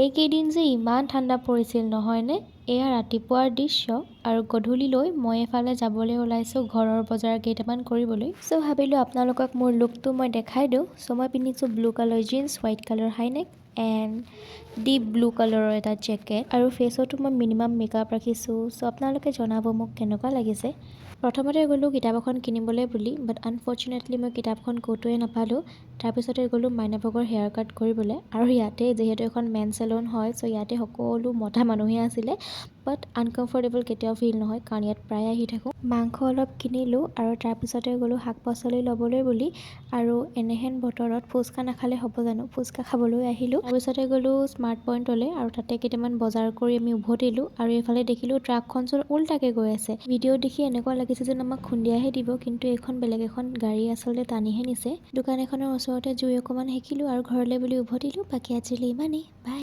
এইকেইদিন যে ইমান ঠাণ্ডা পৰিছিল নহয়নে? এয়া ৰাতিপুৱাৰ দৃশ্য আৰু গধূলিলৈ মই এফালে যাবলৈ ওলাইছোঁ ঘৰৰ বজাৰ কেইটামান কৰিবলৈ। চ' ভাবিলোঁ আপোনালোকক মোৰ লুকটো মই দেখাই দিওঁ। চ' মই পিন্ধিছোঁ blue colour jeans, white colour high neck and deep blue কালাৰৰ এটা জেকেট আৰু ফেচতো মই মিনিমাম মেকআপ ৰাখিছোঁ। চ' আপোনালোকে জনাব মোক কেনেকুৱা লাগিছে। প্ৰথমতে গ'লোঁ কিতাপ এখন কিনিবলৈ বুলি, বাট আনফৰ্চুনেটলি মই কিতাপখন ক'তোৱে নাপালোঁ। তাৰপিছতে গ'লোঁ মাইনাভাগৰ হেয়াৰ কাট কৰিবলৈ, আৰু ইয়াতে যিহেতু এখন মেন চেলুন হয়, চ' ইয়াতে সকলো মতা মানুহে আছিলে। বাট আনকমফৰ্টেবল কেতিয়াও ফিল নহয়, কাৰণ ইয়াত প্ৰায় আহি থাকোঁ। মাংস অলপ কিনিলোঁ আৰু তাৰপিছতে গ'লোঁ শাক পাচলি ল'বলৈ বুলি, আৰু এনেহেন বতৰত ফুচকা নাখালে হ'ব জানো, ফুচকা খাবলৈ আহিলোঁ। তাৰপিছতে গ'লোঁ স্মাৰ্ট পইণ্টলৈ আৰু তাতে কেইটামান বজাৰ কৰি আমি উভতিলোঁ, আৰু এইফালে দেখিলোঁ ট্ৰাকখন চোন উল্টাকৈ গৈ আছে। ভিডিঅ' দেখি এনেকুৱা লাগিছে যেন আমাক খুন্দিয়াহে দিব, কিন্তু এইখন বেলেগ এখন গাড়ী আচলতে টানিহে নিছে। দোকান এখনৰ ওচৰতে জুই অকণমান সেকিলোঁ আৰু ঘৰলৈ বুলি উভতিলোঁ। বাকী আজিলৈ ইমানেই, বাই।